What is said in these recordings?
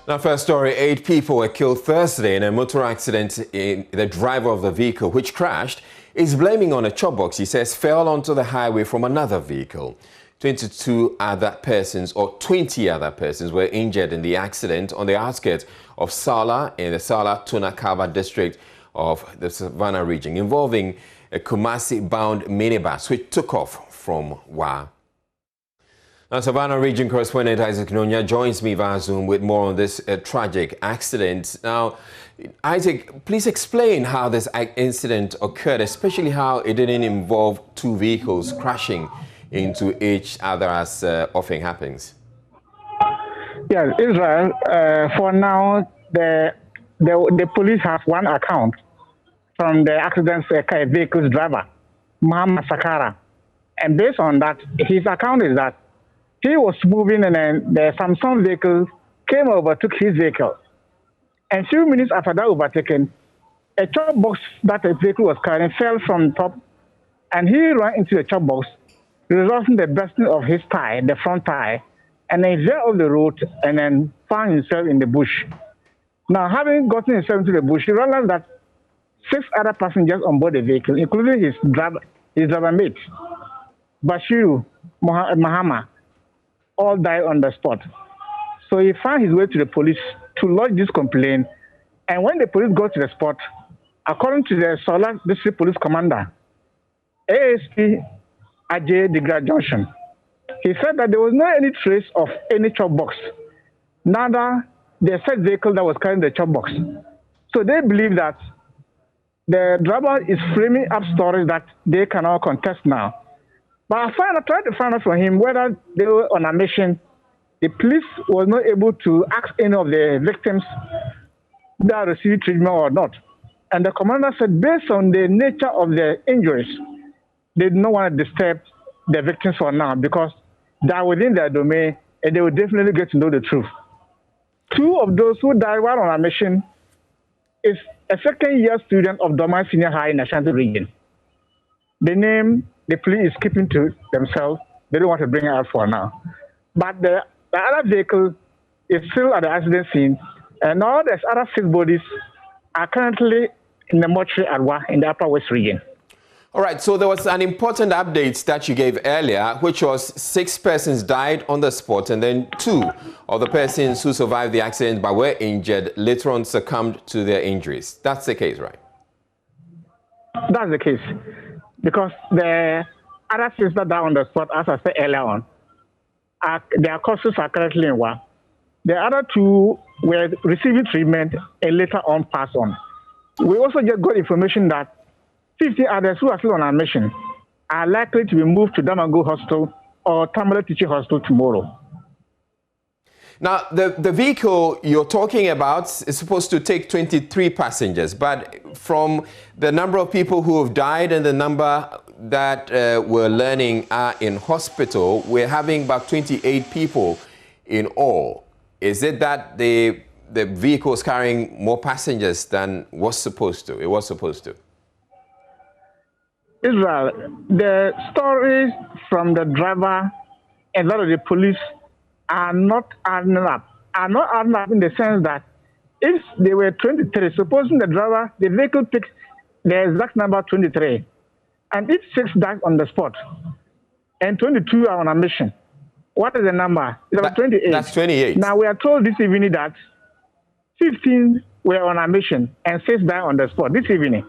Now, first story, 8 people were killed Thursday in a motor accident. The driver of the vehicle, which crashed, is blaming on a chop box he says fell onto the highway from another vehicle. 20 other persons were injured in the accident on the outskirts of Sawla in the Sawla district of the Savannah region, involving a Kumasi-bound minibus which took off from Wa. Now, Savannah region correspondent Isaac Nonya joins me via Zoom with more on this tragic accident. Now, Isaac, please explain how this incident occurred, especially how it didn't involve 2 vehicles crashing into each other as often happens. Yes, Israel, for now, the police have one account from the accident's vehicle's driver, Muhammad Sakara. And based on that, his account is that he was moving and then the Samsung vehicle came over, took his vehicle. And a few minutes after that overtaken, a chop box that the vehicle was carrying fell from top and he ran into the chop box, resulting in the bursting of his tire, the front tire, and then he veered off the road and then found himself in the bush. Now, having gotten himself into the bush, he realized that 6 other passengers on board the vehicle, including his driver mate, Bashiru Mahama, all died on the spot. So he found his way to the police to lodge this complaint. And when the police got to the spot, according to the Sawla District Police Commander, ASP Ajay Digra Johnson, he said that there was no any trace of any chop box, neither the said vehicle that was carrying the chop box. So they believe that the driver is framing up stories that they cannot contest now. But I tried to find out from him whether they were on a mission. The police was not able to ask any of the victims that received treatment or not. And the commander said, based on the nature of the injuries, they did not want to disturb the victims for now because they are within their domain and they will definitely get to know the truth. 2 of those who died while on a mission is a second-year student of Doma Senior High in the Ashanti region. The name the police is keeping to themselves. They don't want to bring it out for now. But the other vehicle is still at the accident scene, and all the other 6 bodies are currently in the mortuary at Wa in the Upper West region. All right, so there was an important update that you gave earlier, which was 6 persons died on the spot, and then 2 of the persons who survived the accident but were injured later on succumbed to their injuries. That's the case, right? That's the case. Because the other 6 that are on the spot, as I said earlier on, their causes are currently in Wa. The other 2 were receiving treatment and later on passed on. We also just got information that 50 others who are still on our mission are likely to be moved to Damango Hospital or Tamale Teaching Hospital tomorrow. Now, the vehicle you're talking about is supposed to take 23 passengers, but from the number of people who have died and the number that we're learning are in hospital, we're having about 28 people in all. Is it that the vehicle is carrying more passengers than it was supposed to? Israel, the stories from the driver and that of the police are not adding up. Are not adding up in the sense that if they were 23, supposing the driver, the vehicle picked the exact number 23, and if 6 died on the spot, and 22 are on a mission, what is the number? It's about 28. That's 28. Now, we are told this evening that 15 were on a mission and 6 died on the spot this evening.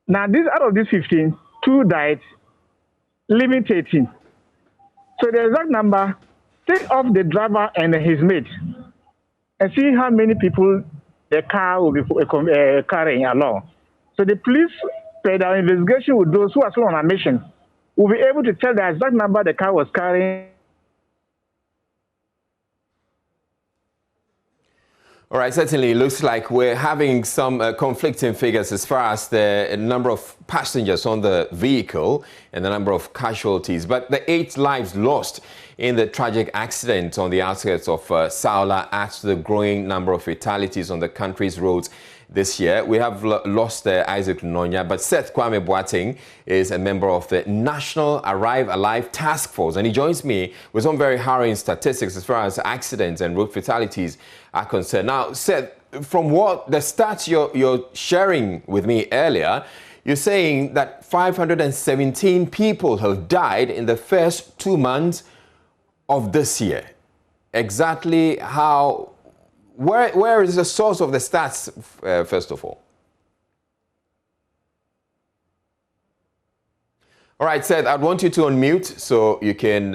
Now, out of these 15, 2 died, leaving 13. So the exact number, take off the driver and his mate and see how many people the car will be carrying along. So the police, by their investigation with those who are still on a mission, will be able to tell the exact number the car was carrying. All right, certainly it looks like we're having some conflicting figures as far as the number of passengers on the vehicle and the number of casualties. But the 8 lives lost in the tragic accident on the outskirts of Sawla adds to the growing number of fatalities on the country's roads this year. We have lost Isaac Nonya, but Seth Kwame Boateng is a member of the National Arrive Alive Task Force, and he joins me with some very harrowing statistics as far as accidents and road fatalities are concerned. Now, Seth, from what the stats you're sharing with me earlier, you're saying that 517 people have died in the first 2 months of this year. Exactly how, where is the source of the stats, first of all? All right, Seth, I want you to unmute so you can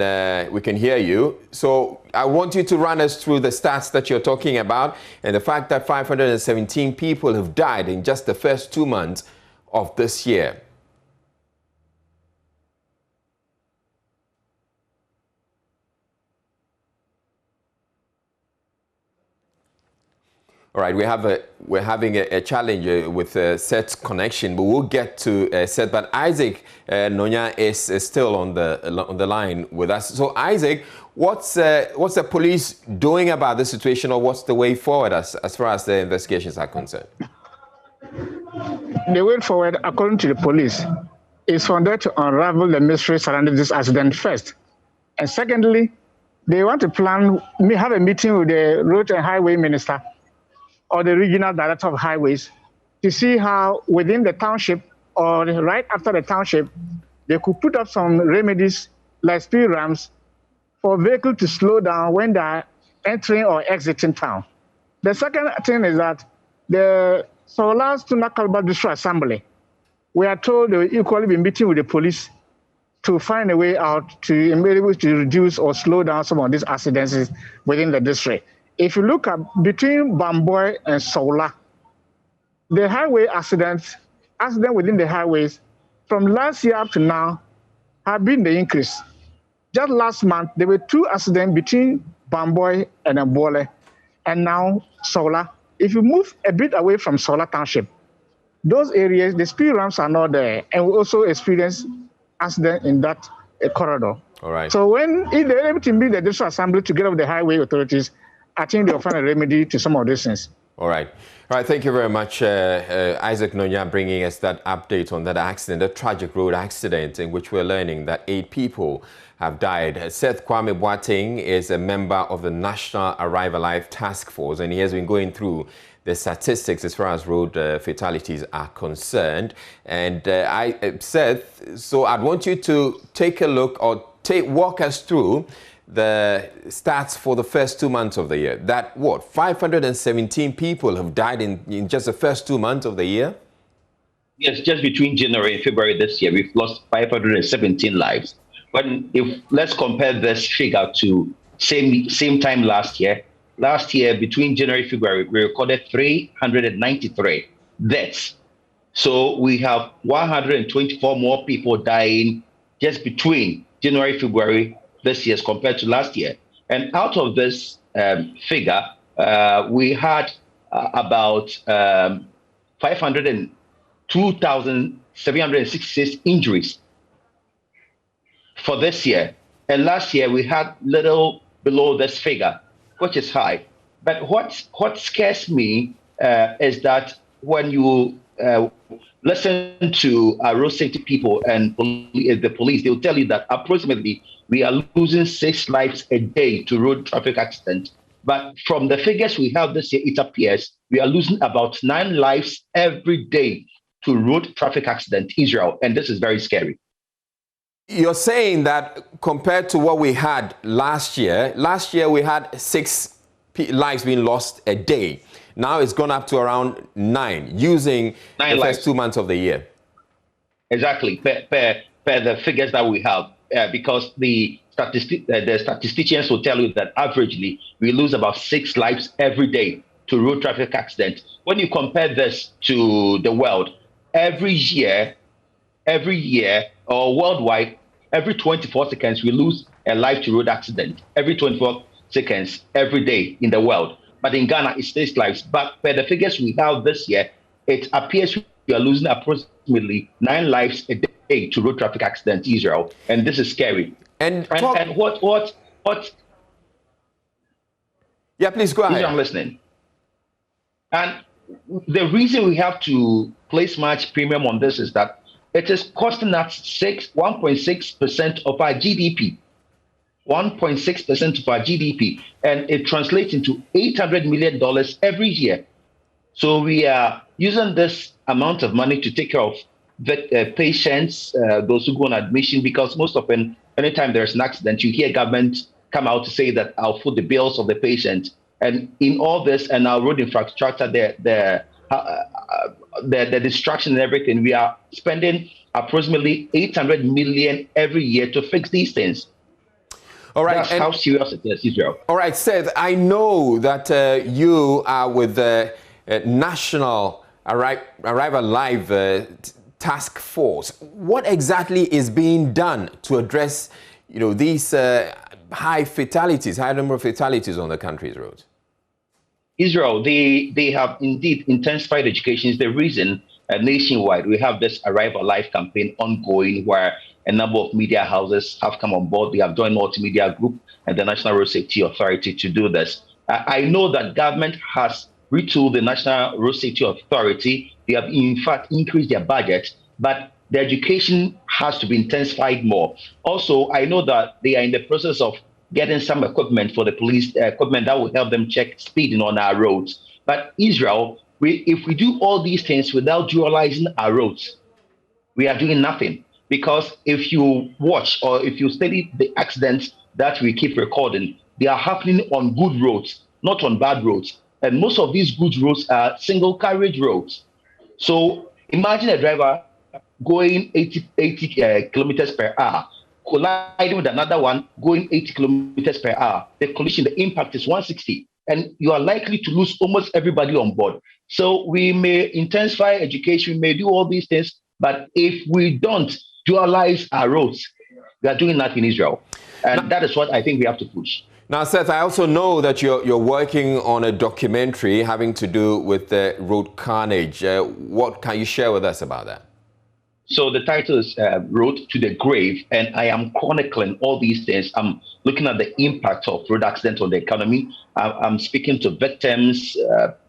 we can hear you. So I want you to run us through the stats that you're talking about and the fact that 517 people have died in just the first 2 months of this year. All right, we're having a challenge with Seth's connection, but we'll get to Seth. But Isaac Nonya is still on the line with us. So Isaac, what's the police doing about this situation, or what's the way forward as far as the investigations are concerned? The way forward, according to the police, is for them to unravel the mystery surrounding this accident first, and secondly, they want to have a meeting with the Road and Highway Minister or the regional director of highways to see how within the township or right after the township, they could put up some remedies like speed ramps for vehicles to slow down when they're entering or exiting town. The second thing is that the Sawla Road District Assembly, we are told they will equally be meeting with the police to find a way out to be able to reduce or slow down some of these accidents within the district. If you look at between Bamboy and Sawla, the highway accident within the highways from last year up to now have been the increase. Just last month, there were 2 accidents between Bamboy and Mbole, and now Sawla. If you move a bit away from Sawla Township, those areas, the speed ramps are not there, and we also experience accident in that corridor. All right. So if they're able to meet the district assembly together with the highway authorities, I think they'll find a remedy to some of these things. All right. All right. Thank you very much, Isaac Nonya, bringing us that update on that accident, a tragic road accident in which we're learning that 8 people have died. Seth Kwame Boateng is a member of the National Arrive Alive Task Force, and he has been going through the statistics as far as road fatalities are concerned. And Seth, so I'd want you to take a look or walk us through the stats for the first 2 months of the year. That 517 people have died in just the first 2 months of the year? Yes, just between January and February this year, we've lost 517 lives. But let's compare this figure to same time last year. Last year, between January and February, we recorded 393 deaths. So we have 124 more people dying just between January and February this year as compared to last year. And out of this figure, we had about 502,766 injuries for this year. And last year, we had little below this figure, which is high. But what scares me is that when you listen to road safety people and the police, they'll tell you that approximately we are losing 6 lives a day to road traffic accidents. But from the figures we have this year, it appears we are losing about 9 lives every day to road traffic accident in Israel. And this is very scary. You're saying that compared to what we had last year we had 6 lives being lost a day. Now it's gone up to around 9 using the first 2 months of the year. Exactly, per the figures that we have, because the statisticians will tell you that averagely we lose about 6 lives every day to road traffic accidents. When you compare this to the world, every year or worldwide, every 24 seconds we lose a life to road accident. Every 24 seconds, every day in the world. But in Ghana, it's 6 lives. But per the figures we have this year, it appears we are losing approximately 9 lives a day to road traffic accidents in Israel. And this is scary. And what? Yeah, please go ahead. I'm listening. And the reason we have to place much premium on this is that it is costing us 1.6% of our GDP. 1.6% of our GDP, and it translates into $800 million every year. So we are using this amount of money to take care of the patients, those who go on admission, because most often, anytime there's an accident, you hear government come out to say that I'll foot the bills of the patient. And in all this and our road infrastructure, the destruction and everything, we are spending approximately 800 million every year to fix these things. All right. That's how serious it is, Israel. All right, Seth, I know that you are with the National Arrival Live Task Force. What exactly is being done to address, these high number of fatalities on the country's roads? Israel, they have indeed intensified education. Is the reason nationwide we have this Arrival Live campaign ongoing, where a number of media houses have come on board. They have joined Multimedia Group and the National Road Safety Authority to do this. I know that government has retooled the National Road Safety Authority. They have, in fact, increased their budget, but the education has to be intensified more. Also, I know that they are in the process of getting some equipment for the police, equipment that will help them check speeding on our roads. But Israel, if we do all these things without dualizing our roads, we are doing nothing. Because if you watch or if you study the accidents that we keep recording, they are happening on good roads, not on bad roads. And most of these good roads are single carriage roads. So imagine a driver going 80 kilometers per hour, colliding with another one going 80 kilometers per hour. The collision, the impact is 160. And you are likely to lose almost everybody on board. So we may intensify education, we may do all these things, but if we don't dualize our roads, we are doing that in Israel. And that is what I think we have to push. Now, Seth, I also know that you're working on a documentary having to do with the road carnage. What can you share with us about that? So the title is Road to the Grave, and I am chronicling all these things. I'm looking at the impact of road accidents on the economy. I'm speaking to victims,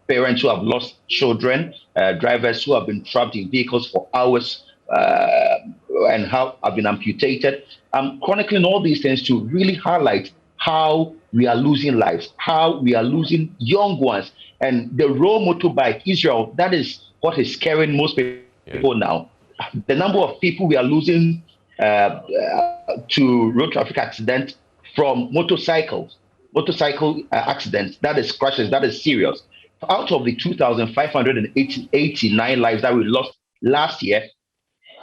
parents who have lost children, drivers who have been trapped in vehicles for hours, and have been amputated. I'm chronicling all these things to really highlight how we are losing lives, how we are losing young ones. And the raw motorbike, Israel, that is what is scaring most people now. The number of people we are losing to road traffic accidents from motorcycle accidents, that is crashes, that is serious. Out of the 2,589 lives that we lost last year,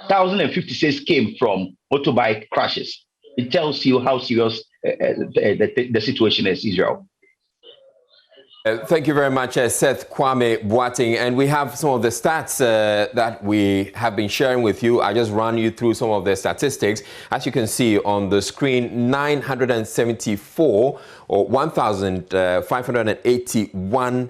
1,056 came from motorbike crashes. It tells you how serious the situation is, Israel. Thank you very much, Seth Kwame Boateng. And we have some of the stats that we have been sharing with you. I just ran you through some of the statistics. As you can see on the screen, 974 or 1,581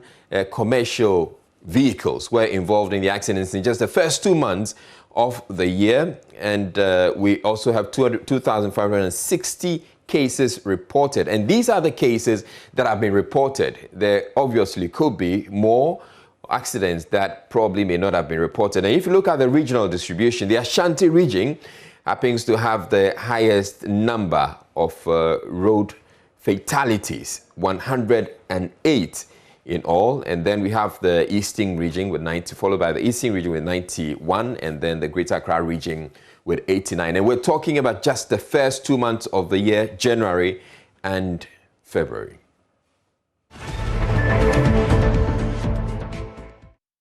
commercial vehicles were involved in the accidents in just the first 2 months of the year. And we also have 2,560 cases reported. And these are the cases that have been reported. There obviously could be more accidents that probably may not have been reported. And if you look at the regional distribution, the Ashanti region happens to have the highest number of road fatalities, 108 in all. And then we have the Eastern region with 90, followed by the Eastern region with 91, and then the Greater Accra region with 89. And we're talking about just the first 2 months of the year, January and February.